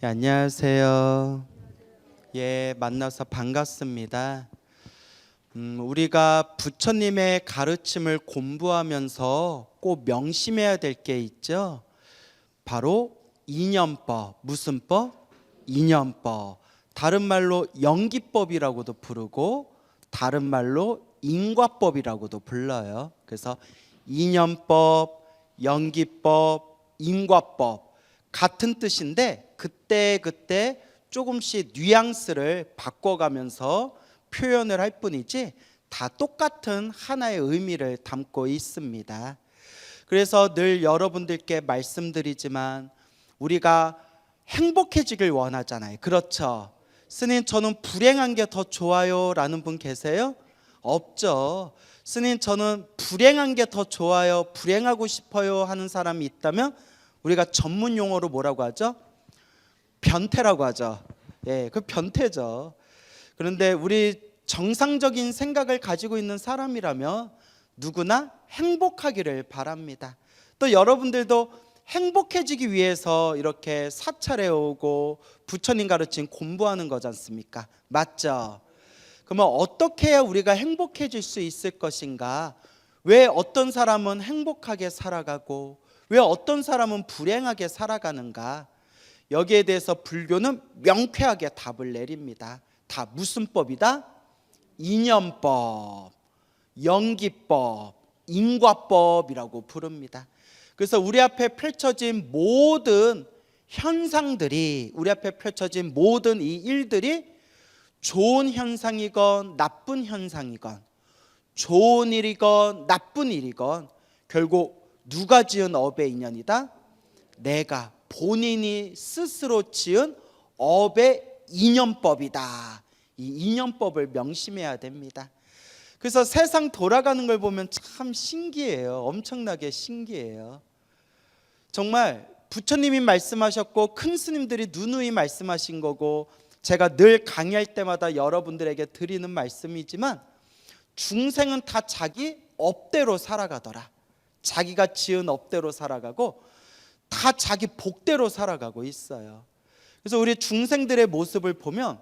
예, 안녕하세요. 예, 만나서 반갑습니다. 우리가 부처님의 가르침을 공부하면서 꼭 명심해야 될 게 있죠. 바로 이념법. 무슨 법? 이념법. 다른 말로 연기법이라고도 부르고 다른 말로 인과법이라고도 불러요. 그래서 이념법, 연기법, 인과법 같은 뜻인데 그때 조금씩 뉘앙스를 바꿔가면서 표현을 할 뿐이지 다 똑같은 하나의 의미를 담고 있습니다. 그래서 늘 여러분들께 말씀드리지만 우리가 행복해지길 원하잖아요. 그렇죠? 스님, 저는 불행한 게 더 좋아요 라는 분 계세요? 없죠. 스님, 저는 불행한 게 더 좋아요, 불행하고 싶어요 하는 사람이 있다면 우리가 전문 용어로 뭐라고 하죠? 변태라고 하죠. 예, 그 변태죠. 그런데 우리 정상적인 생각을 가지고 있는 사람이라면 누구나 행복하기를 바랍니다. 또 여러분들도 행복해지기 위해서 이렇게 사찰에 오고 부처님 가르침 공부하는 거지 않습니까? 맞죠? 그러면 어떻게 해야 우리가 행복해질 수 있을 것인가? 왜 어떤 사람은 행복하게 살아가고 왜 어떤 사람은 불행하게 살아가는가? 여기에 대해서 불교는 명쾌하게 답을 내립니다. 다 무슨 법이다? 이념법, 연기법, 인과법이라고 부릅니다. 그래서 우리 앞에 펼쳐진 모든 현상들이, 우리 앞에 펼쳐진 모든 이 일들이 좋은 현상이건 나쁜 현상이건, 좋은 일이건 나쁜 일이건 결국 누가 지은 업의 인연이다? 내가 본인이 스스로 지은 업의 인연법이다. 이 인연법을 명심해야 됩니다. 그래서 세상 돌아가는 걸 보면 참 신기해요. 엄청나게 신기해요. 정말 부처님이 말씀하셨고 큰 스님들이 누누이 말씀하신 거고 제가 늘 강의할 때마다 여러분들에게 드리는 말씀이지만 중생은 다 자기 업대로 살아가더라. 자기가 지은 업대로 살아가고 다 자기 복대로 살아가고 있어요. 그래서 우리 중생들의 모습을 보면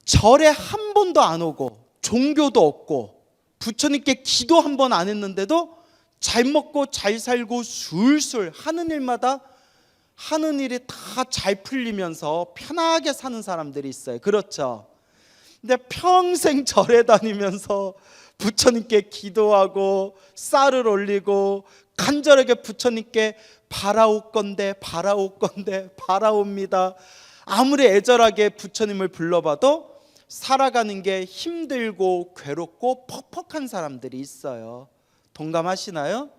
절에 한 번도 안 오고 종교도 없고 부처님께 기도 한 번 안 했는데도 잘 먹고 잘 살고 술술 하는 일마다 하는 일이 다 잘 풀리면서 편하게 사는 사람들이 있어요. 그렇죠? 근데 평생 절에 다니면서 부처님께 기도하고 쌀을 올리고 간절하게 부처님께 바라올 건데 바라옵니다. 아무리 애절하게 부처님을 불러봐도 살아가는 게 힘들고 괴롭고 퍽퍽한 사람들이 있어요. 동감하시나요?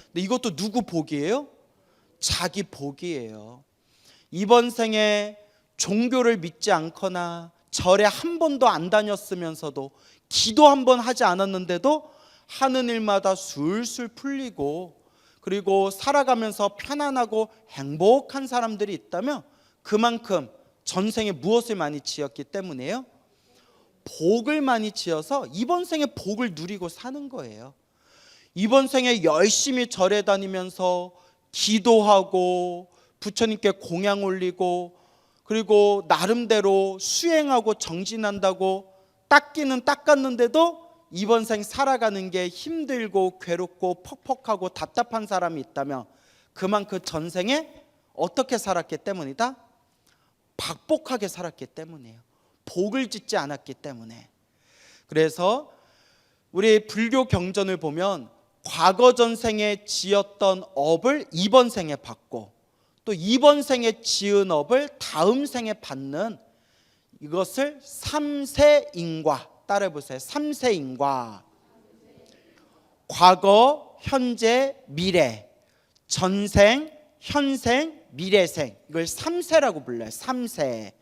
근데 이것도 누구 복이에요? 자기 복이에요. 이번 생에 종교를 믿지 않거나 절에 한 번도 안 다녔으면서도 기도 한 번 하지 않았는데도 하는 일마다 술술 풀리고 그리고 살아가면서 편안하고 행복한 사람들이 있다면 그만큼 전생에 무엇을 많이 지었기 때문이에요? 복을 많이 지어서 이번 생에 복을 누리고 사는 거예요. 이번 생에 열심히 절에 다니면서 기도하고 부처님께 공양 올리고 그리고 나름대로 수행하고 정진한다고 닦기는 닦았는데도 이번 생 살아가는 게 힘들고 괴롭고 퍽퍽하고 답답한 사람이 있다면 그만큼 전생에 어떻게 살았기 때문이다? 박복하게 살았기 때문이에요. 복을 짓지 않았기 때문에. 그래서 우리 불교 경전을 보면 과거 전생에 지었던 업을 이번 생에 받고 또 이번 생에 지은 업을 다음 생에 받는 이것을 삼세인과, 따라해보세요. 삼세인과. 과거, 현재, 미래, 전생, 현생, 미래생, 이걸 삼세라고 불러요. 삼세.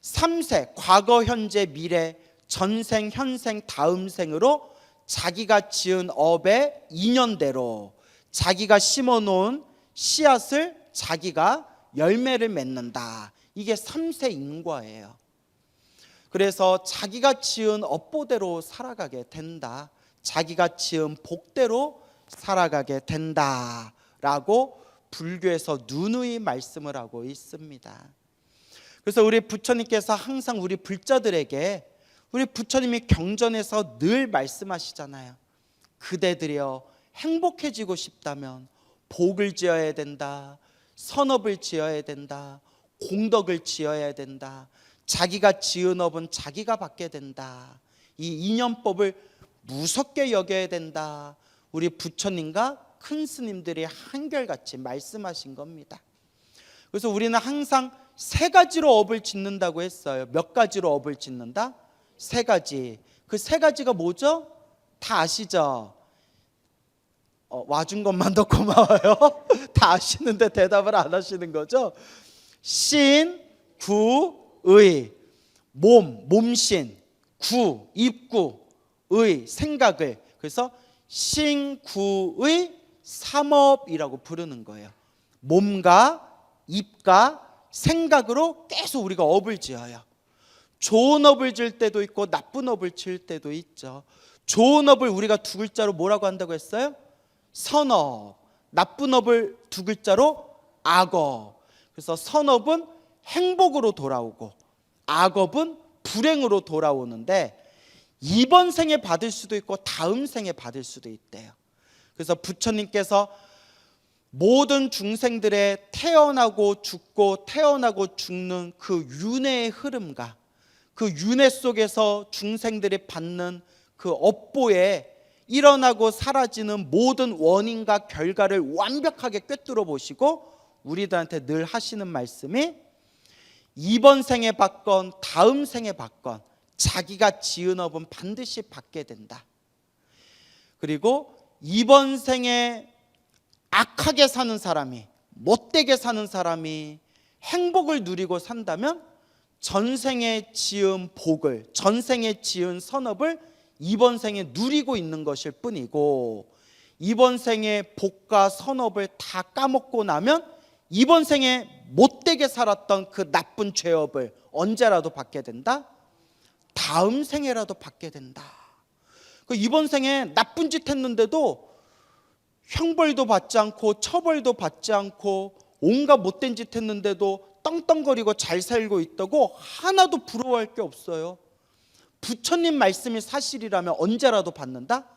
삼세, 과거, 현재, 미래, 전생, 현생, 다음 생으로 자기가 지은 업의 인연대로 자기가 심어놓은 씨앗을 자기가 열매를 맺는다. 이게 삼세인과예요. 그래서 자기가 지은 업보대로 살아가게 된다. 자기가 지은 복대로 살아가게 된다라고 불교에서 누누이 말씀을 하고 있습니다. 그래서 우리 부처님께서 항상 우리 불자들에게, 우리 부처님이 경전에서 늘 말씀하시잖아요. 그대들이여 행복해지고 싶다면 복을 지어야 된다, 선업을 지어야 된다, 공덕을 지어야 된다, 자기가 지은 업은 자기가 받게 된다, 이 인연법을 무섭게 여겨야 된다. 우리 부처님과 큰 스님들이 한결같이 말씀하신 겁니다. 그래서 우리는 항상 세 가지로 업을 짓는다고 했어요. 몇 가지로 업을 짓는다? 세 가지. 그 세 가지가 뭐죠? 다 아시죠? 와준 것만 더 고마워요. 다 아시는데 대답을 안 하시는 거죠? 신, 구, 의. 몸신, 구, 입구, 의, 생각을. 그래서 신구의 삼업이라고 부르는 거예요. 몸과 입과 생각으로 계속 우리가 업을 지어요. 좋은 업을 지을 때도 있고 나쁜 업을 지을 때도 있죠. 좋은 업을 우리가 두 글자로 뭐라고 한다고 했어요? 선업. 나쁜 업을 두 글자로 악업. 그래서 선업은 행복으로 돌아오고 악업은 불행으로 돌아오는데, 이번 생에 받을 수도 있고 다음 생에 받을 수도 있대요. 그래서 부처님께서 모든 중생들의 태어나고 죽고 태어나고 죽는 그 윤회의 흐름과 그 윤회 속에서 중생들이 받는 그 업보에 일어나고 사라지는 모든 원인과 결과를 완벽하게 꿰뚫어 보시고 우리들한테 늘 하시는 말씀이, 이번 생에 받건 다음 생에 받건 자기가 지은 업은 반드시 받게 된다. 그리고 이번 생에 악하게 사는 사람이, 못되게 사는 사람이 행복을 누리고 산다면 전생에 지은 복을, 전생에 지은 선업을 이번 생에 누리고 있는 것일 뿐이고, 이번 생에 복과 선업을 다 까먹고 나면 이번 생에 못되게 살았던 그 나쁜 죄업을 언제라도 받게 된다? 다음 생에라도 받게 된다. 이번 생에 나쁜 짓 했는데도 형벌도 받지 않고 처벌도 받지 않고 온갖 못된 짓 했는데도 떵떵거리고 잘 살고 있다고 하나도 부러워할 게 없어요. 부처님 말씀이 사실이라면 언제라도 받는다?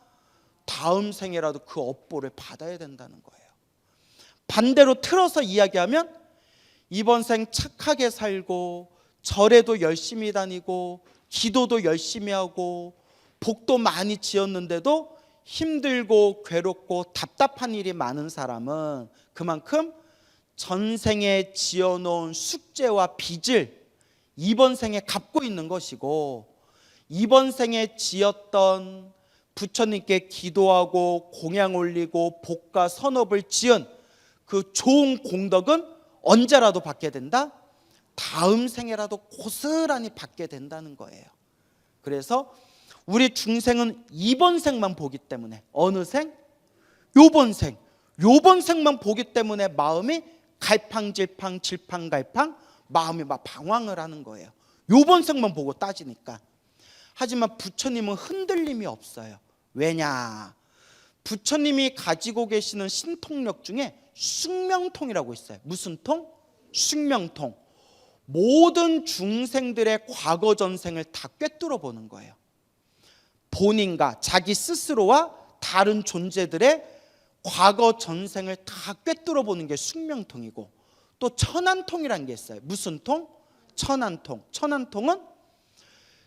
다음 생에라도 그 업보를 받아야 된다는 거예요. 반대로 틀어서 이야기하면 이번 생 착하게 살고 절에도 열심히 다니고 기도도 열심히 하고 복도 많이 지었는데도 힘들고 괴롭고 답답한 일이 많은 사람은 그만큼 전생에 지어놓은 숙제와 빚을 이번 생에 갚고 있는 것이고, 이번 생에 지었던 부처님께 기도하고 공양 올리고 복과 선업을 지은 그 좋은 공덕은 언제라도 받게 된다? 다음 생에라도 고스란히 받게 된다는 거예요. 그래서 우리 중생은 이번 생만 보기 때문에, 어느 생? 요번 생. 요번 생만 보기 때문에 마음이 갈팡질팡 질팡갈팡, 마음이 막 방황을 하는 거예요. 요번 생만 보고 따지니까. 하지만 부처님은 흔들림이 없어요. 왜냐? 부처님이 가지고 계시는 신통력 중에 숙명통이라고 있어요. 무슨 통? 숙명통. 모든 중생들의 과거 전생을 다 꿰뚫어 보는 거예요. 본인과 자기 스스로와 다른 존재들의 과거 전생을 다 꿰뚫어 보는 게 숙명통이고, 또 천안통이라는 게 있어요. 무슨 통? 천안통. 천안통은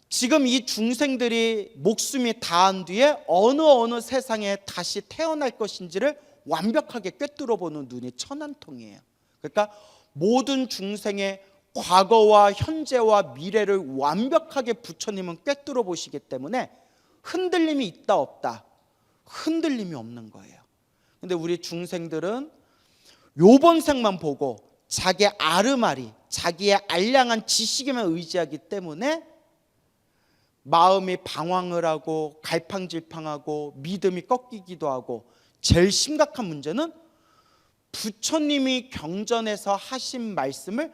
지금 이 중생들이 목숨이 다한 뒤에 어느 세상에 다시 태어날 것인지를 완벽하게 꿰뚫어 보는 눈이 천안통이에요. 그러니까 모든 중생의 과거와 현재와 미래를 완벽하게 부처님은 꿰뚫어 보시기 때문에 흔들림이 있다 없다? 흔들림이 없는 거예요. 근데 우리 중생들은 요번 생만 보고 자기의 아르마리, 자기의 알량한 지식에만 의지하기 때문에 마음이 방황을 하고 갈팡질팡하고 믿음이 꺾이기도 하고, 제일 심각한 문제는 부처님이 경전에서 하신 말씀을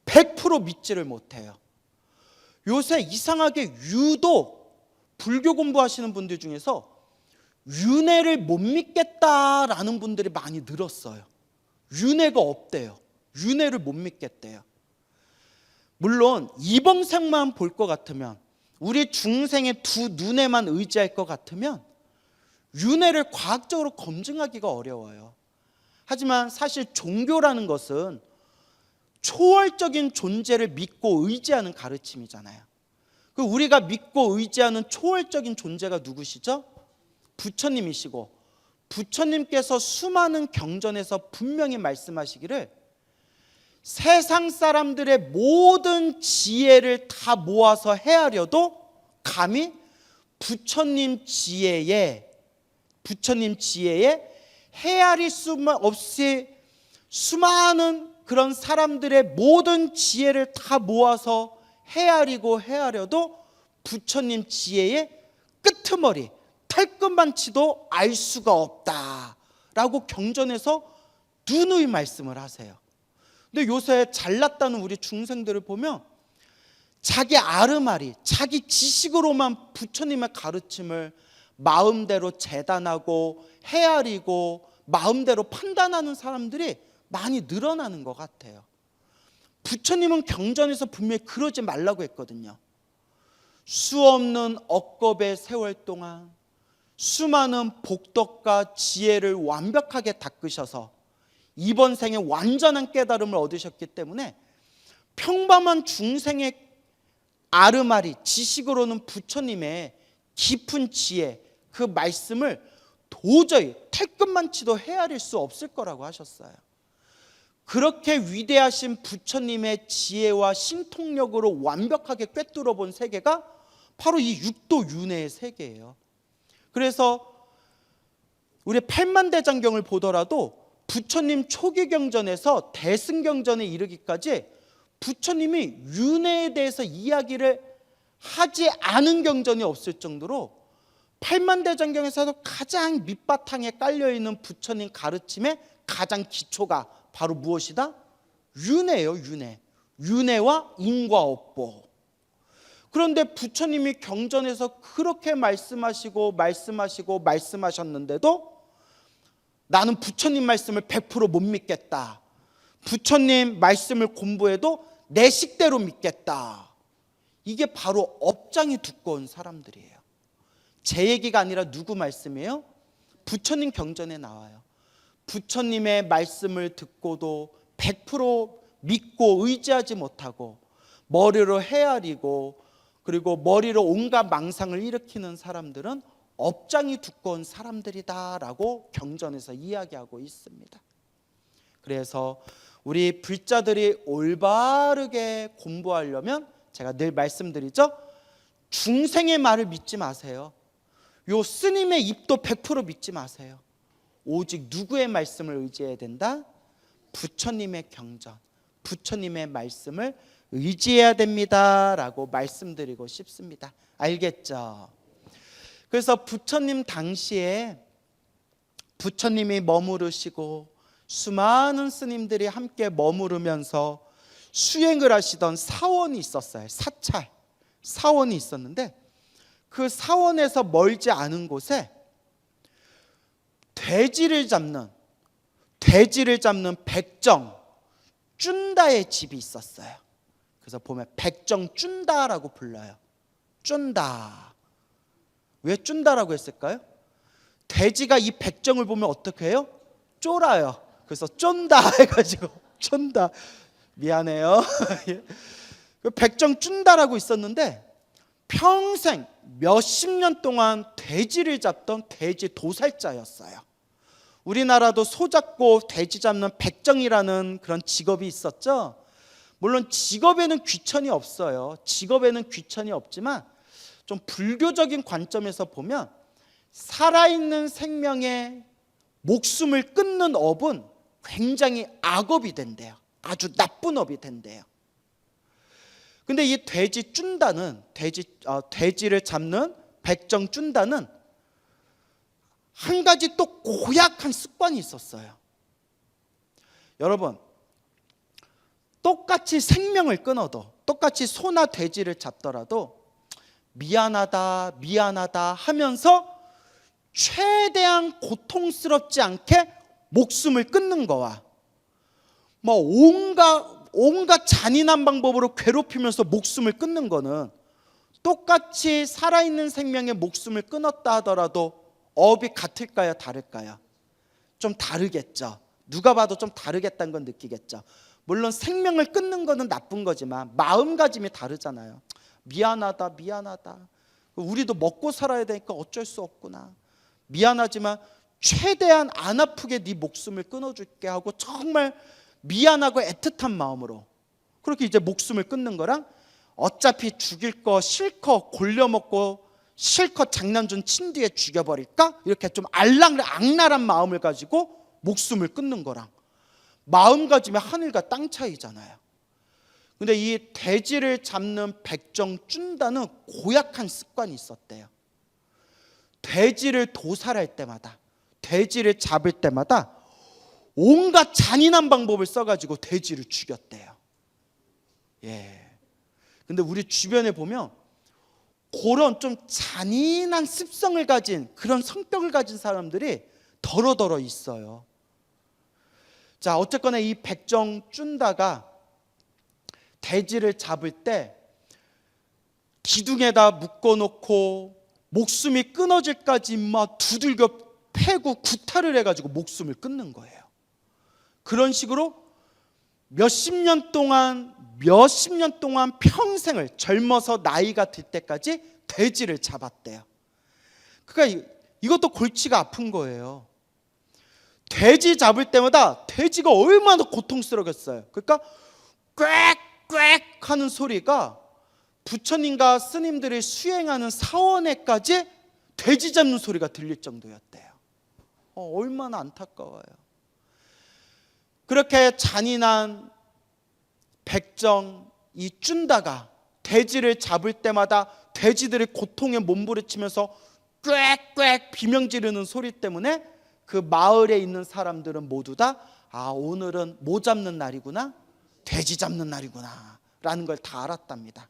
100% 믿지를 못해요. 요새 이상하게 유독 불교 공부하시는 분들 중에서 윤회를 못 믿겠다라는 분들이 많이 늘었어요. 윤회가 없대요. 윤회를 못 믿겠대요. 물론 이범생만 볼 것 같으면, 우리 중생의 두 눈에만 의지할 것 같으면 윤회를 과학적으로 검증하기가 어려워요. 하지만 사실 종교라는 것은 초월적인 존재를 믿고 의지하는 가르침이잖아요. 우리가 믿고 의지하는 초월적인 존재가 누구시죠? 부처님이시고, 부처님께서 수많은 경전에서 분명히 말씀하시기를 세상 사람들의 모든 지혜를 다 모아서 헤아려도 감히 부처님 지혜에 헤아릴 수 없이 수많은 그런 사람들의 모든 지혜를 다 모아서 헤아려도 부처님 지혜의 끄트머리, 털끝만치도 알 수가 없다라고 경전에서 누누이 말씀을 하세요. 근데 요새 잘났다는 우리 중생들을 보면 자기 아르마리, 자기 지식으로만 부처님의 가르침을 마음대로 재단하고 헤아리고 마음대로 판단하는 사람들이 많이 늘어나는 것 같아요. 부처님은 경전에서 분명히 그러지 말라고 했거든요. 수없는 억겁의 세월 동안 수많은 복덕과 지혜를 완벽하게 닦으셔서 이번 생에 완전한 깨달음을 얻으셨기 때문에 평범한 중생의 아르마리, 지식으로는 부처님의 깊은 지혜, 그 말씀을 도저히 털끝만치도 헤아릴 수 없을 거라고 하셨어요. 그렇게 위대하신 부처님의 지혜와 신통력으로 완벽하게 꿰뚫어 본 세계가 바로 이 육도 윤회의 세계예요. 그래서 우리 팔만대장경을 보더라도 부처님 초기 경전에서 대승경전에 이르기까지 부처님이 윤회에 대해서 이야기를 하지 않은 경전이 없을 정도로 팔만대장경에서도 가장 밑바탕에 깔려있는 부처님 가르침의 가장 기초가 바로 무엇이다? 윤회예요. 윤회와 인과업보. 그런데 부처님이 경전에서 그렇게 말씀하셨는데도 나는 부처님 말씀을 100% 못 믿겠다. 부처님 말씀을 공부해도 내 식대로 믿겠다. 이게 바로 업장이 두꺼운 사람들이에요. 제 얘기가 아니라 누구 말씀이에요? 부처님 경전에 나와요. 부처님의 말씀을 듣고도 100% 믿고 의지하지 못하고 머리로 헤아리고 그리고 머리로 온갖 망상을 일으키는 사람들은 업장이 두꺼운 사람들이다라고 경전에서 이야기하고 있습니다. 그래서 우리 불자들이 올바르게 공부하려면 제가 늘 말씀드리죠. 중생의 말을 믿지 마세요. 요 스님의 입도 100% 믿지 마세요. 오직 누구의 말씀을 의지해야 된다? 부처님의 경전, 부처님의 말씀을 의지해야 됩니다라고 말씀드리고 싶습니다. 알겠죠? 그래서 부처님 당시에 부처님이 머무르시고 수많은 스님들이 함께 머무르면서 수행을 하시던 사원이 있었어요. 사원이 있었는데 그 사원에서 멀지 않은 곳에 돼지를 잡는 백정 쭌다의 집이 있었어요. 그래서 보면 백정 쭌다라고 불러요. 쭌다. 왜 쭌다라고 했을까요? 돼지가 이 백정을 보면 어떻게 해요? 쫄아요. 그래서 쫀다 해가지고 쫀다. 미안해요. 백정 쭌다라고 있었는데 평생 몇십 년 동안 돼지를 잡던 돼지 도살자였어요. 우리나라도 소 잡고 돼지 잡는 백정이라는 그런 직업이 있었죠. 물론 직업에는 귀천이 없어요. 직업에는 귀천이 없지만 좀 불교적인 관점에서 보면 살아있는 생명의 목숨을 끊는 업은 굉장히 악업이 된대요. 아주 나쁜 업이 된대요. 근데 이 돼지 쭌다는 돼지를 잡는 백정 쭌다는 한 가지 또 고약한 습관이 있었어요. 여러분, 똑같이 생명을 끊어도, 똑같이 소나 돼지를 잡더라도 미안하다 하면서 최대한 고통스럽지 않게 목숨을 끊는 거와 뭐 온갖 잔인한 방법으로 괴롭히면서 목숨을 끊는 거는 똑같이 살아있는 생명의 목숨을 끊었다 하더라도 업이 같을까요, 다를까요? 좀 다르겠죠. 누가 봐도 좀 다르겠다는 건 느끼겠죠. 물론 생명을 끊는 거는 나쁜 거지만 마음가짐이 다르잖아요. 미안하다. 우리도 먹고 살아야 되니까 어쩔 수 없구나. 미안하지만 최대한 안 아프게 네 목숨을 끊어줄게 하고 정말 미안하고 애틋한 마음으로 그렇게 이제 목숨을 끊는 거랑 어차피 죽일 거 실컷 골려먹고 실컷 장난 좀 친 뒤에 죽여버릴까? 이렇게 좀 악랄한 마음을 가지고 목숨을 끊는 거랑 마음가짐이 하늘과 땅 차이잖아요. 근데 이 돼지를 잡는 백정준다는 고약한 습관이 있었대요. 돼지를 도살할 때마다, 돼지를 잡을 때마다 온갖 잔인한 방법을 써가지고 돼지를 죽였대요. 근데 우리 주변에 보면 그런 좀 잔인한 습성을 가진, 그런 성격을 가진 사람들이 더러더러 있어요. 자, 어쨌거나 이 백정준다가 돼지를 잡을 때 기둥에다 묶어놓고 목숨이 끊어질까지 막 두들겨 패고 구타를 해가지고 목숨을 끊는 거예요. 그런 식으로 몇십 년 동안 평생을 젊어서 나이가 들 때까지 돼지를 잡았대요. 그러니까 이것도 골치가 아픈 거예요. 돼지 잡을 때마다 돼지가 얼마나 고통스러웠어요. 그러니까 꽥꽥 하는 소리가 부처님과 스님들이 수행하는 사원에까지 돼지 잡는 소리가 들릴 정도였대요. 얼마나 안타까워요. 그렇게 잔인한 백정 이 쭌다가 돼지를 잡을 때마다 돼지들이 고통에 몸부림치면서 꽥꽥 비명 지르는 소리 때문에 그 마을에 있는 사람들은 모두 다 오늘은 뭐 잡는 날이구나, 돼지 잡는 날이구나 라는 걸 다 알았답니다.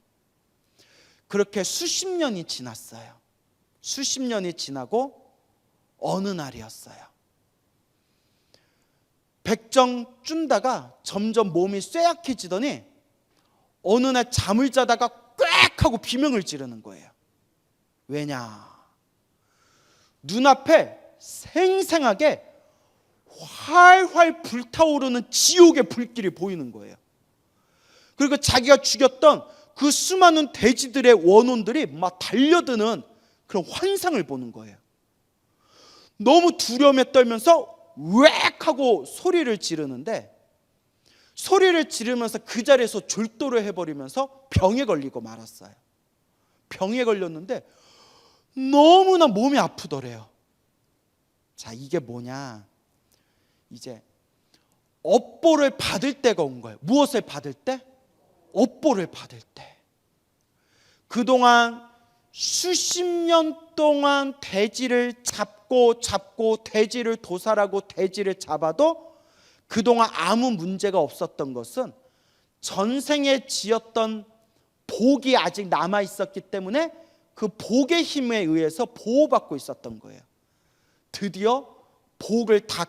그렇게 수십 년이 지났어요. 수십 년이 지나고 어느 날이었어요. 백정 쭌다가 점점 몸이 쇠약해지더니 어느 날 잠을 자다가 꽥 하고 비명을 지르는 거예요. 왜냐? 눈앞에 생생하게 활활 불타오르는 지옥의 불길이 보이는 거예요. 그리고 자기가 죽였던 그 수많은 돼지들의 원혼들이 막 달려드는 그런 환상을 보는 거예요. 너무 두려움에 떨면서 웩 하고 소리를 지르는데, 소리를 지르면서 그 자리에서 졸도를 해버리면서 병에 걸리고 말았어요. 병에 걸렸는데 너무나 몸이 아프더래요. 자, 이게 뭐냐? 이제 업보를 받을 때가 온 거예요. 무엇을 받을 때? 업보를 받을 때. 그동안 수십 년 동안 돼지를 잡고 돼지를 도살하고 돼지를 잡아도 그동안 아무 문제가 없었던 것은 전생에 지었던 복이 아직 남아 있었기 때문에 그 복의 힘에 의해서 보호받고 있었던 거예요. 드디어 복을 다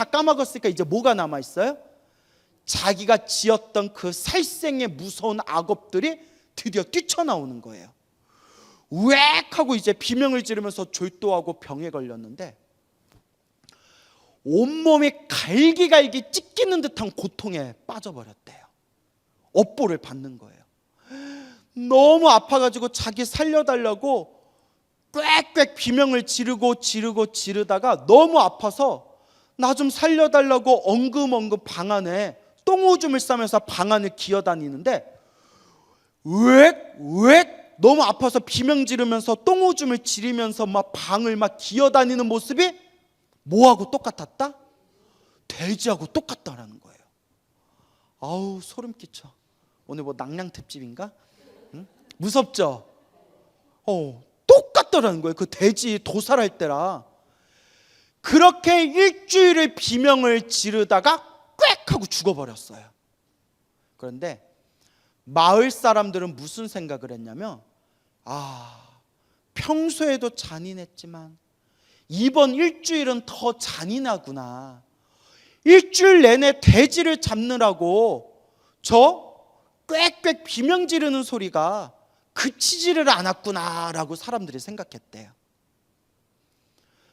까먹었으니까 이제 뭐가 남아 있어요? 자기가 지었던 그 살생의 무서운 악업들이 드디어 뛰쳐나오는 거예요. 웩 하고 이제 비명을 지르면서 졸도하고 병에 걸렸는데 온몸이 갈기갈기 찢기는 듯한 고통에 빠져버렸대요. 업보를 받는 거예요. 너무 아파가지고 자기 살려달라고 꽥꽥 비명을 지르다가 너무 아파서 나 좀 살려달라고 엉금엉금 방 안에 똥오줌을 싸면서 방 안을 기어다니는데 웩 너무 아파서 비명 지르면서 똥오줌을 지르면서 막 방을 막 기어다니는 모습이 뭐하고 똑같았다? 돼지하고 똑같다라는 거예요. 아우, 소름 끼쳐. 오늘 뭐 낭량 특집인가? 응? 무섭죠? 똑같더라는 거예요. 그 돼지 도살할 때라. 그렇게 일주일을 비명을 지르다가 꽥 하고 죽어버렸어요. 그런데 마을 사람들은 무슨 생각을 했냐면 평소에도 잔인했지만 이번 일주일은 더 잔인하구나. 일주일 내내 돼지를 잡느라고 저 꽥꽥 비명 지르는 소리가 그치지를 않았구나라고 사람들이 생각했대요.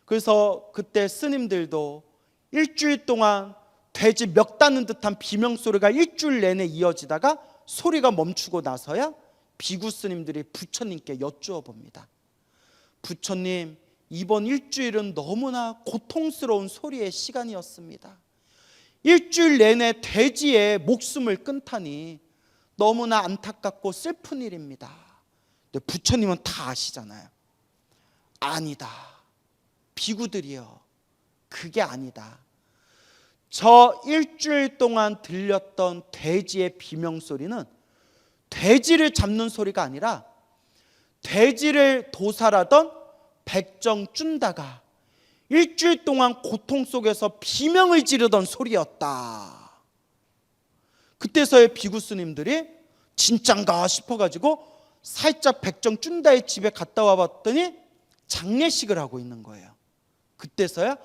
그래서 그때 스님들도 일주일 동안 돼지 멱 다는 듯한 비명 소리가 일주일 내내 이어지다가 소리가 멈추고 나서야 비구 스님들이 부처님께 여쭈어 봅니다. 부처님, 이번 일주일은 너무나 고통스러운 소리의 시간이었습니다. 일주일 내내 돼지의 목숨을 끊다니 너무나 안타깝고 슬픈 일입니다. 근데 부처님은 다 아시잖아요. 아니다. 비구들이여, 그게 아니다. 저 일주일 동안 들렸던 돼지의 비명소리는 돼지를 잡는 소리가 아니라 돼지를 도살하던 백정준다가 일주일 동안 고통 속에서 비명을 지르던 소리였다. 그때서야 비구 스님들이 진짠가 싶어가지고 살짝 백정준다의 집에 갔다 와봤더니 장례식을 하고 있는 거예요. 그때서야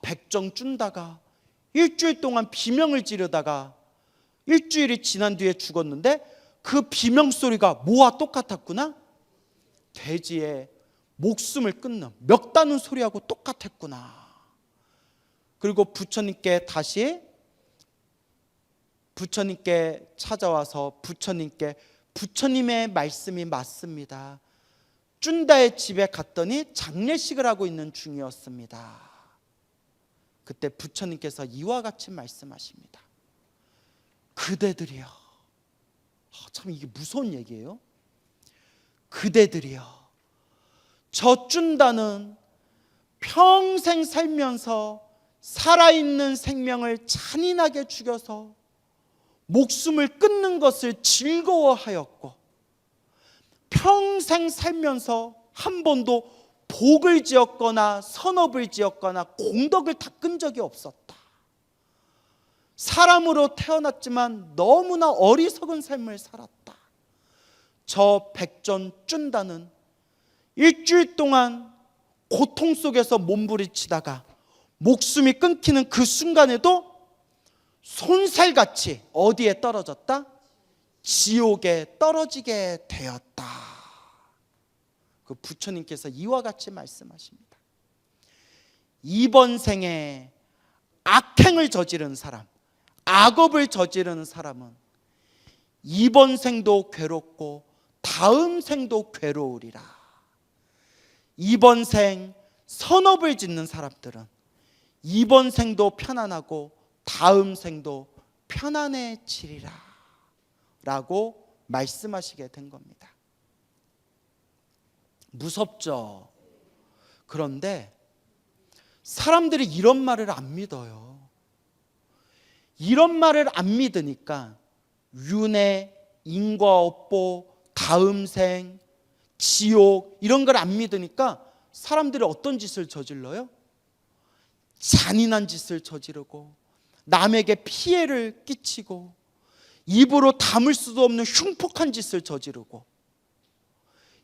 백정준다가 일주일 동안 비명을 지르다가 일주일이 지난 뒤에 죽었는데 그 비명 소리가 뭐와 똑같았구나? 돼지의 목숨을 끊는 멱 다는 소리하고 똑같았구나. 그리고 부처님께 찾아와서 부처님의 말씀이 맞습니다. 쭌다의 집에 갔더니 장례식을 하고 있는 중이었습니다. 그때 부처님께서 이와 같이 말씀하십니다. 그대들이여, 참 이게 무서운 얘기예요. 그대들이여, 저 쭌다는 평생 살면서 살아있는 생명을 잔인하게 죽여서 목숨을 끊는 것을 즐거워하였고 평생 살면서 한 번도 복을 지었거나 선업을 지었거나 공덕을 닦은 적이 없었다. 사람으로 태어났지만 너무나 어리석은 삶을 살았다. 저 백전 쭌다는 일주일 동안 고통 속에서 몸부림치다가 목숨이 끊기는 그 순간에도 손살같이 어디에 떨어졌다? 지옥에 떨어지게 되었다. 그 부처님께서 이와 같이 말씀하십니다. 이번 생에 악행을 저지른 사람, 악업을 저지르는 사람은 이번 생도 괴롭고 다음 생도 괴로우리라. 이번 생 선업을 짓는 사람들은 이번 생도 편안하고 다음 생도 편안해지리라 라고 말씀하시게 된 겁니다. 무섭죠? 그런데 사람들이 이런 말을 안 믿어요. 이런 말을 안 믿으니까 윤회, 인과업보, 다음 생, 지옥 이런 걸 안 믿으니까 사람들이 어떤 짓을 저질러요? 잔인한 짓을 저지르고 남에게 피해를 끼치고 입으로 담을 수도 없는 흉폭한 짓을 저지르고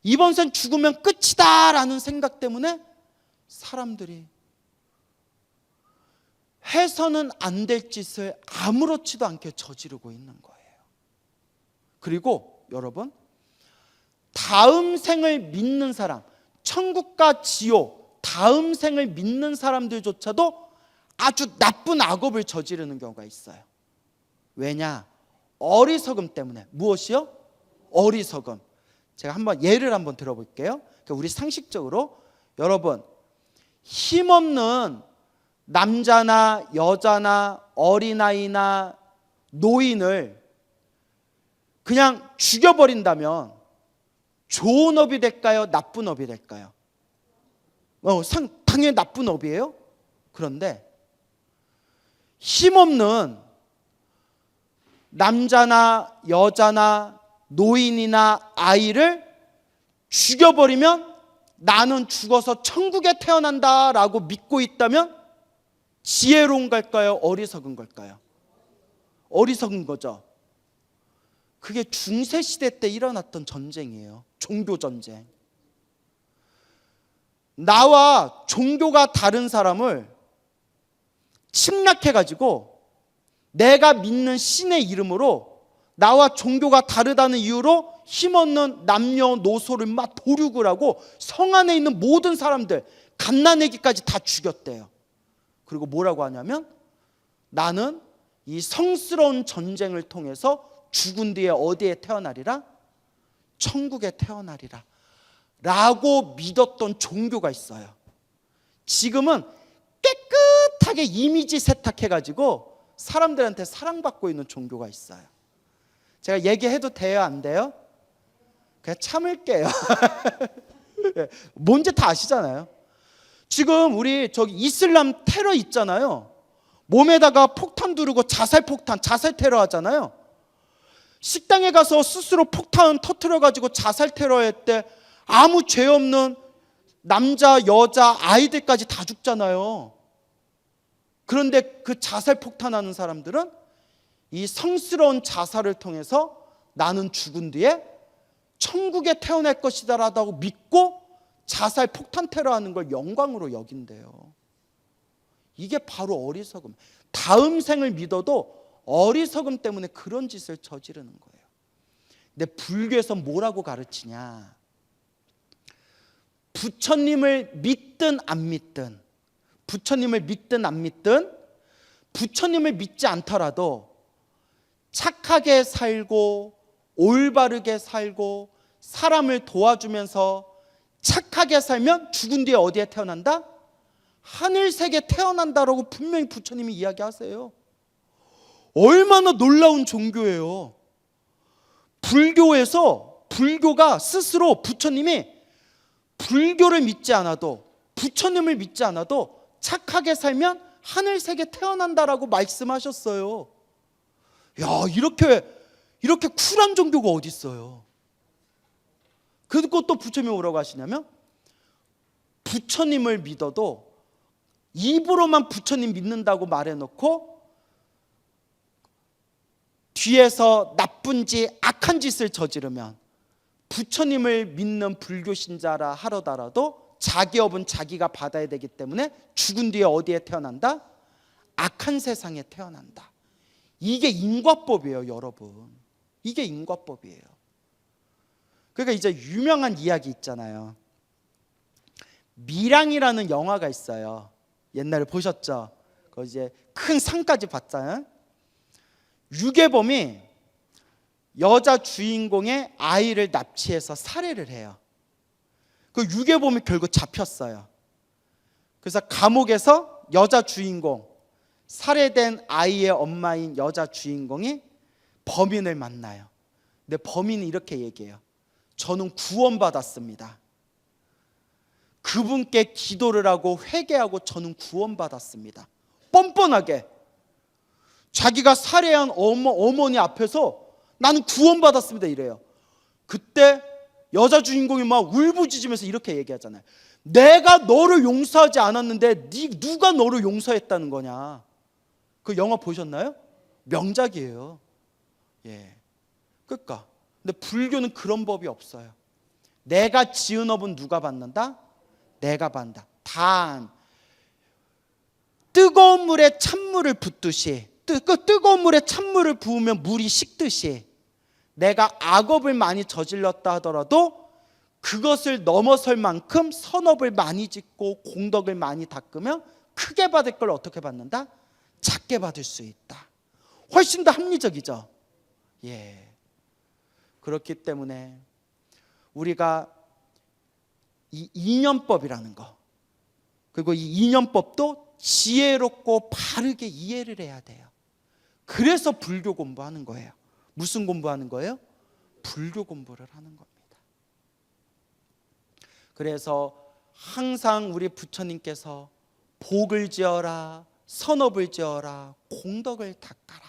이번 생 죽으면 끝이다 라는 생각 때문에 사람들이 해서는 안 될 짓을 아무렇지도 않게 저지르고 있는 거예요. 그리고 여러분, 다음 생을 믿는 사람, 천국과 지옥, 다음 생을 믿는 사람들조차도 아주 나쁜 악업을 저지르는 경우가 있어요. 왜냐? 어리석음 때문에. 무엇이요? 어리석음. 제가 한번 예를 한번 들어볼게요. 우리 상식적으로 여러분, 힘없는 남자나 여자나 어린아이나 노인을 그냥 죽여버린다면 좋은 업이 될까요? 나쁜 업이 될까요? 당연히 나쁜 업이에요. 그런데 힘없는 남자나 여자나 노인이나 아이를 죽여버리면 나는 죽어서 천국에 태어난다라고 믿고 있다면 지혜로운 걸까요? 어리석은 걸까요? 어리석은 거죠. 그게 중세시대 때 일어났던 전쟁이에요. 종교전쟁. 나와 종교가 다른 사람을 침략해가지고 내가 믿는 신의 이름으로 나와 종교가 다르다는 이유로 힘없는 남녀노소를 막 도륙을 하고 성 안에 있는 모든 사람들 갓난아기까지 다 죽였대요. 그리고 뭐라고 하냐면 나는 이 성스러운 전쟁을 통해서 죽은 뒤에 어디에 태어나리라? 천국에 태어나리라 라고 믿었던 종교가 있어요. 지금은 깨끗하게 이미지 세탁해가지고 사람들한테 사랑받고 있는 종교가 있어요. 제가 얘기해도 돼요? 안 돼요? 그냥 참을게요. 뭔지 다 아시잖아요. 지금 우리 저기 이슬람 테러 있잖아요. 몸에다가 폭탄 두르고 자살 테러 하잖아요. 식당에 가서 스스로 폭탄 터뜨려가지고 자살 테러했대. 아무 죄 없는 남자, 여자, 아이들까지 다 죽잖아요. 그런데 그 자살 폭탄하는 사람들은 이 성스러운 자살을 통해서 나는 죽은 뒤에 천국에 태어날 것이다 라고 믿고 자살 폭탄 테러하는 걸 영광으로 여긴대요. 이게 바로 어리석음. 다음 생을 믿어도 어리석음 때문에 그런 짓을 저지르는 거예요. 근데 불교에서 뭐라고 가르치냐? 부처님을 믿든 안 믿든, 부처님을 믿든 안 믿든, 부처님을 믿지 않더라도 착하게 살고 올바르게 살고 사람을 도와주면서 착하게 살면 죽은 뒤에 어디에 태어난다? 하늘색에 태어난다라고 분명히 부처님이 이야기하세요. 얼마나 놀라운 종교예요. 불교가 스스로 부처님이 불교를 믿지 않아도 부처님을 믿지 않아도 착하게 살면 하늘색에 태어난다라고 말씀하셨어요. 야, 이렇게 쿨한 종교가 어디 있어요? 그리고 또 부처님이 뭐라고 하시냐면 부처님을 믿어도 입으로만 부처님 믿는다고 말해놓고 뒤에서 나쁜 짓, 악한 짓을 저지르면 부처님을 믿는 불교 신자라 하더라도 자기 업은 자기가 받아야 되기 때문에 죽은 뒤에 어디에 태어난다? 악한 세상에 태어난다. 이게 인과법이에요, 여러분. 이게 인과법이에요. 그러니까 이제 유명한 이야기 있잖아요. 밀양이라는 영화가 있어요. 옛날에 보셨죠? 그 이제 큰 상까지 봤잖아요. 유괴범이 여자 주인공의 아이를 납치해서 살해를 해요. 그 유괴범이 결국 잡혔어요. 그래서 감옥에서 여자 주인공, 살해된 아이의 엄마인 여자 주인공이 범인을 만나요. 근데 범인이 이렇게 얘기해요. 저는 구원받았습니다. 그분께 기도를 하고 회개하고 저는 구원받았습니다. 뻔뻔하게 자기가 살해한 어머니 앞에서 나는 구원받았습니다 이래요. 그때 여자 주인공이 막 울부짖으면서 이렇게 얘기하잖아요. 내가 너를 용서하지 않았는데 누가 너를 용서했다는 거냐. 그 영화 보셨나요? 명작이에요. 예. 그러니까 근데 불교는 그런 법이 없어요. 내가 지은 업은 누가 받는다? 내가 받는다. 단 뜨거운 물에 찬물을 붓듯이 뜨거운 물에 찬물을 부으면 물이 식듯이 내가 악업을 많이 저질렀다 하더라도 그것을 넘어설 만큼 선업을 많이 짓고 공덕을 많이 닦으면 크게 받을 걸 어떻게 받는다? 작게 받을 수 있다. 훨씬 더 합리적이죠. 예. 그렇기 때문에 우리가 이 인연법이라는 거, 그리고 이 인연법도 지혜롭고 바르게 이해를 해야 돼요. 그래서 불교 공부하는 거예요. 무슨 공부하는 거예요? 불교 공부를 하는 겁니다. 그래서 항상 우리 부처님께서 복을 지어라, 선업을 지어라, 공덕을 닦아라.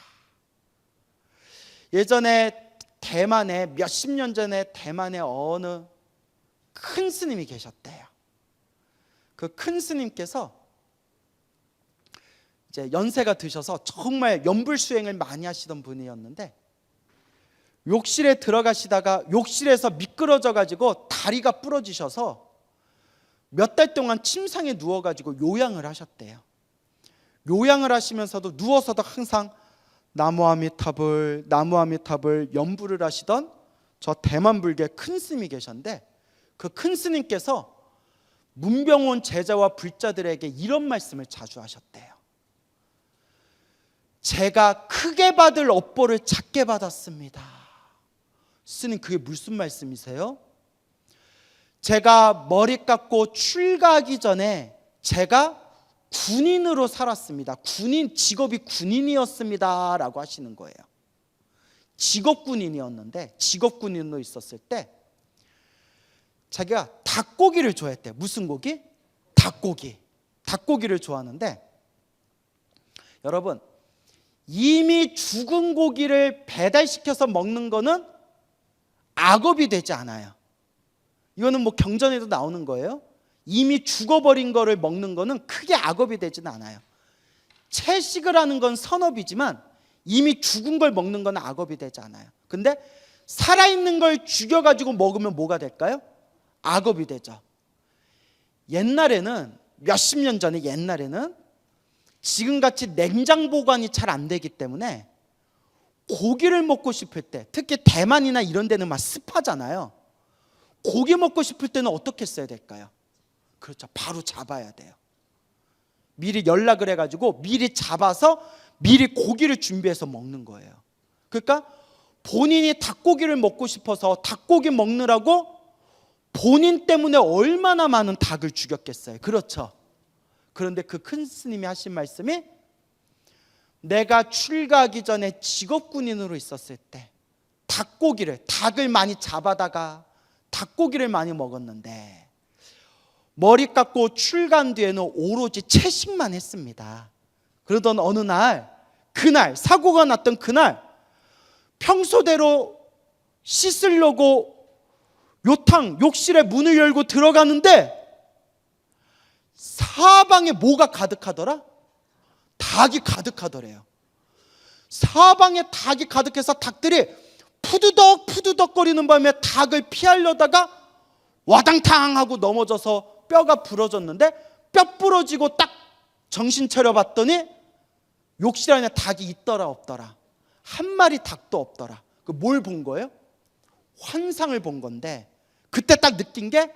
예전에 대만에 몇십 년 전에 대만에 어느 큰 스님이 계셨대요. 그 큰 스님께서 이제 연세가 드셔서 정말 연불수행을 많이 하시던 분이었는데 욕실에 들어가시다가 욕실에서 미끄러져 가지고 다리가 부러지셔서 몇 달 동안 침상에 누워 가지고 요양을 하셨대요. 요양을 하시면서도 누워서도 항상 나무아미타불 나무아미타불 연부를 하시던 저 대만 불교의 큰 스님이 계셨는데, 그 큰 스님께서 문병온 제자와 불자들에게 이런 말씀을 자주 하셨대요. 제가 크게 받을 업보를 작게 받았습니다. 스님, 그게 무슨 말씀이세요? 제가 머리 깎고 출가하기 전에 제가 군인으로 살았습니다. 직업이 군인이었습니다 라고 하시는 거예요. 직업군인이었는데, 직업군인으로 있었을 때 자기가 닭고기를 좋아했대요. 무슨 고기? 닭고기를 좋아하는데, 여러분, 이미 죽은 고기를 배달시켜서 먹는 거는 악업이 되지 않아요. 이거는 뭐 경전에도 나오는 거예요. 이미 죽어버린 거를 먹는 거는 크게 악업이 되지는 않아요. 채식을 하는 건 선업이지만 이미 죽은 걸 먹는 건 악업이 되지 않아요. 근데 살아있는 걸 죽여가지고 먹으면 뭐가 될까요? 악업이 되죠. 옛날에는, 몇십 년 전에 옛날에는 지금같이 냉장 보관이 잘 안 되기 때문에 고기를 먹고 싶을 때, 특히 대만이나 이런 데는 막 습하잖아요. 고기 먹고 싶을 때는 어떻게 써야 될까요? 그렇죠, 바로 잡아야 돼요. 미리 연락을 해가지고 미리 잡아서 미리 고기를 준비해서 먹는 거예요. 그러니까 본인이 닭고기를 먹고 싶어서 닭고기 먹느라고 본인 때문에 얼마나 많은 닭을 죽였겠어요. 그렇죠. 그런데 그 큰 스님이 하신 말씀이, 내가 출가하기 전에 직업군인으로 있었을 때 닭을 많이 잡아다가 닭고기를 많이 먹었는데, 머리 깎고 출가한 뒤에는 오로지 채식만 했습니다. 그러던 어느 날, 사고가 났던 그날, 평소대로 씻으려고 욕실에 문을 열고 들어가는데 사방에 뭐가 가득하더라? 닭이 가득하더래요. 사방에 닭이 가득해서 닭들이 푸드덕 거리는 바람에 닭을 피하려다가 와당탕 하고 넘어져서 뼈가 부러졌는데, 뼈 부러지고 딱 정신 차려 봤더니 욕실 안에 닭이 있더라 없더라? 한 마리 닭도 없더라. 그 뭘 본 거예요? 환상을 본 건데, 그때 딱 느낀 게,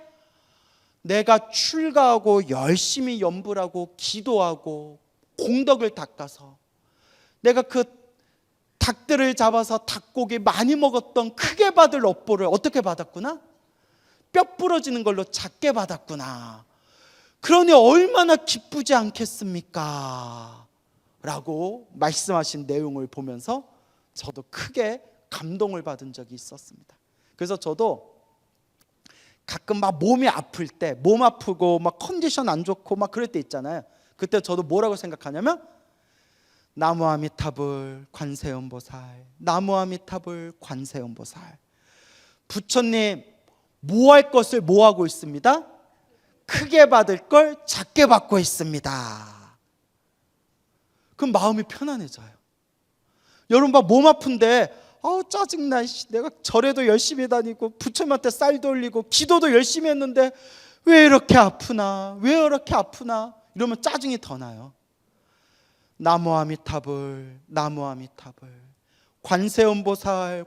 내가 출가하고 열심히 연불 하고 기도하고 공덕을 닦아서 내가 그 닭들을 잡아서 닭고기 많이 먹었던 크게 받을 업보를 어떻게 받았구나? 뼈 부러지는 걸로 작게 받았구나. 그러니 얼마나 기쁘지 않겠습니까? 라고 말씀하신 내용을 보면서 저도 크게 감동을 받은 적이 있었습니다. 그래서 저도 가끔 막 몸이 아플 때, 몸 아프고 막 컨디션 안 좋고 막 그럴 때 있잖아요. 그때 저도 뭐라고 생각하냐면, 나무아미타불 관세음보살, 나무아미타불 관세음보살. 부처님, 뭐 할 것을 뭐 하고 있습니다? 크게 받을 걸 작게 받고 있습니다. 그럼 마음이 편안해져요. 여러분 막 몸 아픈데 짜증나, 내가 절에도 열심히 다니고 부처님한테 쌀도 올리고 기도도 열심히 했는데 왜 이렇게 아프나, 이러면 짜증이 더 나요. 나무아미타불 관세음보살,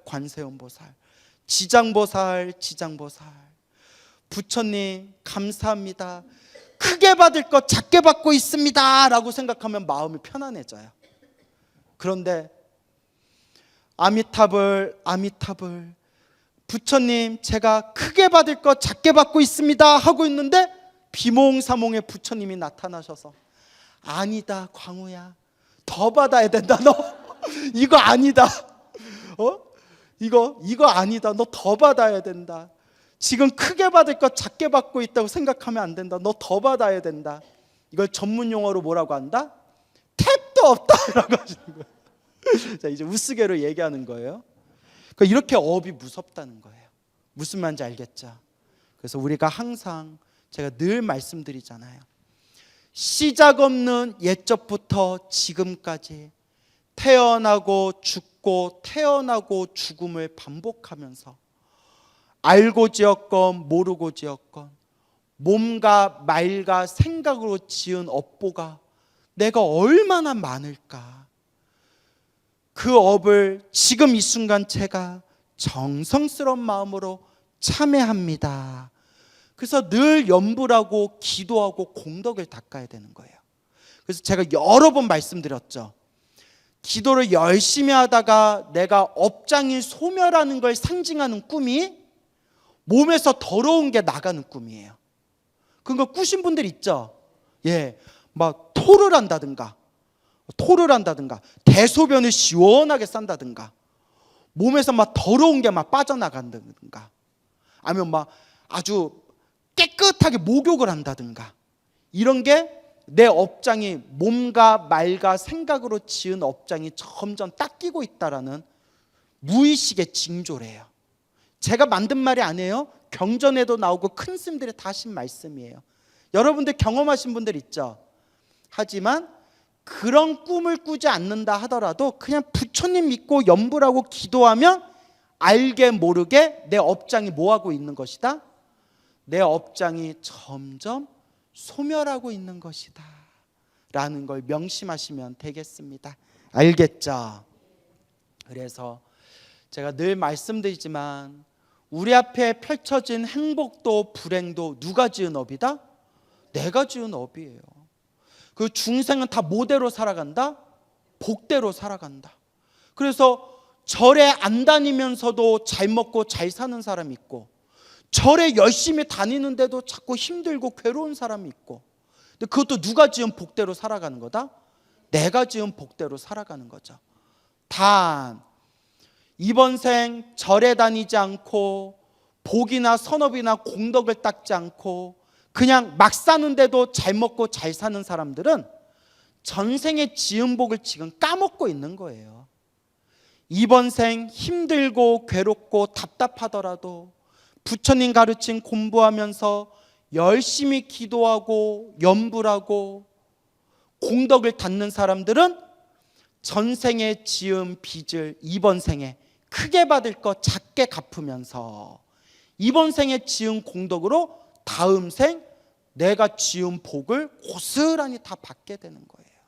지장보살, 부처님 감사합니다, 크게 받을 것 작게 받고 있습니다 라고 생각하면 마음이 편안해져요. 그런데 아미타불, 부처님 제가 크게 받을 것 작게 받고 있습니다 하고 있는데, 비몽사몽에 부처님이 나타나셔서, 아니다 광우야, 더 받아야 된다. 너 이거 아니다. 이거 아니다. 너 더 받아야 된다. 지금 크게 받을 것 작게 받고 있다고 생각하면 안 된다. 너 더 받아야 된다. 이걸 전문 용어로 뭐라고 한다? 택도 없다라고 하시는 거예요. 자, 이제 우스개로 얘기하는 거예요. 그러니까 이렇게 업이 무섭다는 거예요. 무슨 말인지 알겠죠? 그래서 우리가 항상, 제가 늘 말씀드리잖아요. 시작 없는 옛적부터 지금까지 태어나고 죽고 태어나고 죽음을 반복하면서 알고 지었건 모르고 지었건 몸과 말과 생각으로 지은 업보가 내가 얼마나 많을까? 그 업을 지금 이 순간 제가 정성스러운 마음으로 참회합니다. 그래서 늘 염불하고 기도하고 공덕을 닦아야 되는 거예요. 그래서 제가 여러 번 말씀드렸죠. 기도를 열심히 하다가 내가 업장이 소멸하는 걸 상징하는 꿈이 몸에서 더러운 게 나가는 꿈이에요. 그거 꾸신 분들 있죠? 예, 막 토를 한다든가 대소변을 시원하게 싼다든가 몸에서 막 더러운 게 막 빠져나간다든가 아니면 막 아주 깨끗하게 목욕을 한다든가 이런 게 내 업장이 몸과 말과 생각으로 지은 업장이 점점 닦이고 있다라는 무의식의 징조래요. 제가 만든 말이 아니에요. 경전에도 나오고 큰 스님들이 다 하신 말씀이에요. 여러분들 경험하신 분들 있죠? 하지만 그런 꿈을 꾸지 않는다 하더라도 그냥 부처님 믿고 염불하고 기도하면 알게 모르게 내 업장이 뭐하고 있는 것이다? 내 업장이 점점 소멸하고 있는 것이다 라는 걸 명심하시면 되겠습니다. 알겠죠? 그래서 제가 늘 말씀드리지만 우리 앞에 펼쳐진 행복도 불행도 누가 지은 업이다? 내가 지은 업이에요. 그 중생은 다 뭐대로 살아간다? 복대로 살아간다. 그래서 절에 안 다니면서도 잘 먹고 잘 사는 사람이 있고 절에 열심히 다니는데도 자꾸 힘들고 괴로운 사람이 있고 근데 그것도 누가 지은 복대로 살아가는 거다? 내가 지은 복대로 살아가는 거죠. 단 이번 생 절에 다니지 않고 복이나 선업이나 공덕을 닦지 않고 그냥 막 사는데도 잘 먹고 잘 사는 사람들은 전생의 지은 복을 지금 까먹고 있는 거예요. 이번 생 힘들고 괴롭고 답답하더라도 부처님 가르친 공부하면서 열심히 기도하고 염불하고 공덕을 닦는 사람들은 전생에 지은 빚을 이번 생에 크게 받을 거 작게 갚으면서 이번 생에 지은 공덕으로 다음 생 내가 지은 복을 고스란히 다 받게 되는 거예요.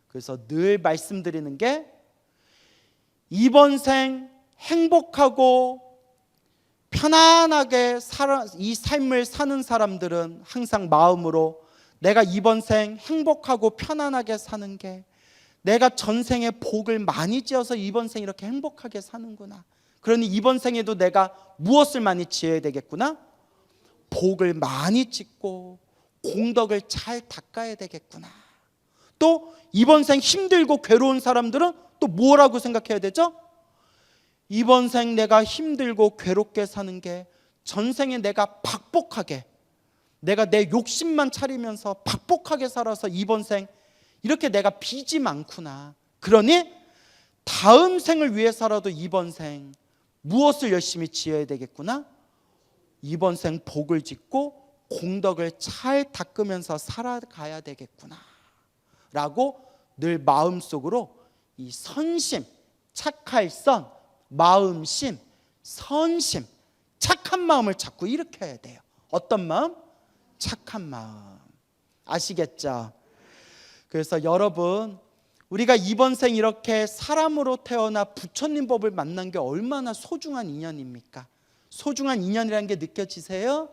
그래서 늘 말씀드리는 게 이번 생 행복하고 편안하게 이 삶을 사는 사람들은 항상 마음으로 내가 이번 생 행복하고 편안하게 사는 게 내가 전생에 복을 많이 지어서 이번 생 이렇게 행복하게 사는구나. 그러니 이번 생에도 내가 무엇을 많이 지어야 되겠구나? 복을 많이 짓고 공덕을 잘 닦아야 되겠구나. 또 이번 생 힘들고 괴로운 사람들은 또 뭐라고 생각해야 되죠? 이번 생 내가 힘들고 괴롭게 사는 게 전생에 내가 박복하게 내가 내 욕심만 차리면서 박복하게 살아서 이번 생 이렇게 내가 빚이 많구나. 그러니 다음 생을 위해서라도 이번 생 무엇을 열심히 지어야 되겠구나? 이번 생 복을 짓고 공덕을 잘 닦으면서 살아가야 되겠구나 라고 늘 마음속으로 이 선심, 착할 선, 마음심, 선심, 착한 마음을 자꾸 일으켜야 돼요. 어떤 마음? 착한 마음. 아시겠죠? 그래서 여러분 우리가 이번 생 이렇게 사람으로 태어나 부처님 법을 만난 게 얼마나 소중한 인연입니까? 소중한 인연이라는 게 느껴지세요?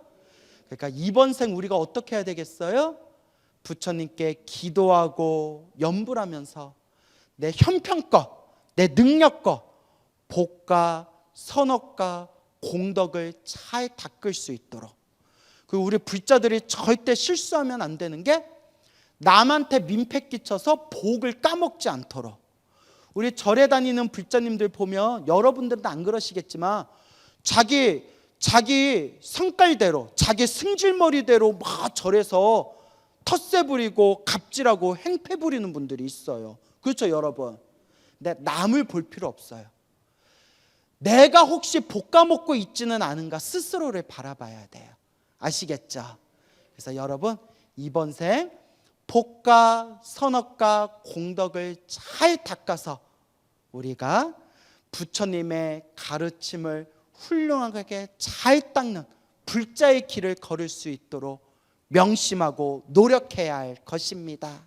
그러니까 이번 생 우리가 어떻게 해야 되겠어요? 부처님께 기도하고 염불하면서 내 형편껏, 내 능력껏 복과 선업과 공덕을 잘 닦을 수 있도록. 그 우리 불자들이 절대 실수하면 안 되는 게 남한테 민폐 끼쳐서 복을 까먹지 않도록. 우리 절에 다니는 불자님들 보면 여러분들은 안 그러시겠지만 자기 성깔대로 자기 승질머리대로 막 절에서 텃세 부리고 갑질하고 행패 부리는 분들이 있어요. 그렇죠 여러분? 근데 남을 볼 필요 없어요. 내가 혹시 복 까먹고 있지는 않은가 스스로를 바라봐야 돼요. 아시겠죠? 그래서 여러분 이번 생 복과 선업과 공덕을 잘 닦아서 우리가 부처님의 가르침을 훌륭하게 잘 닦는 불자의 길을 걸을 수 있도록 명심하고 노력해야 할 것입니다.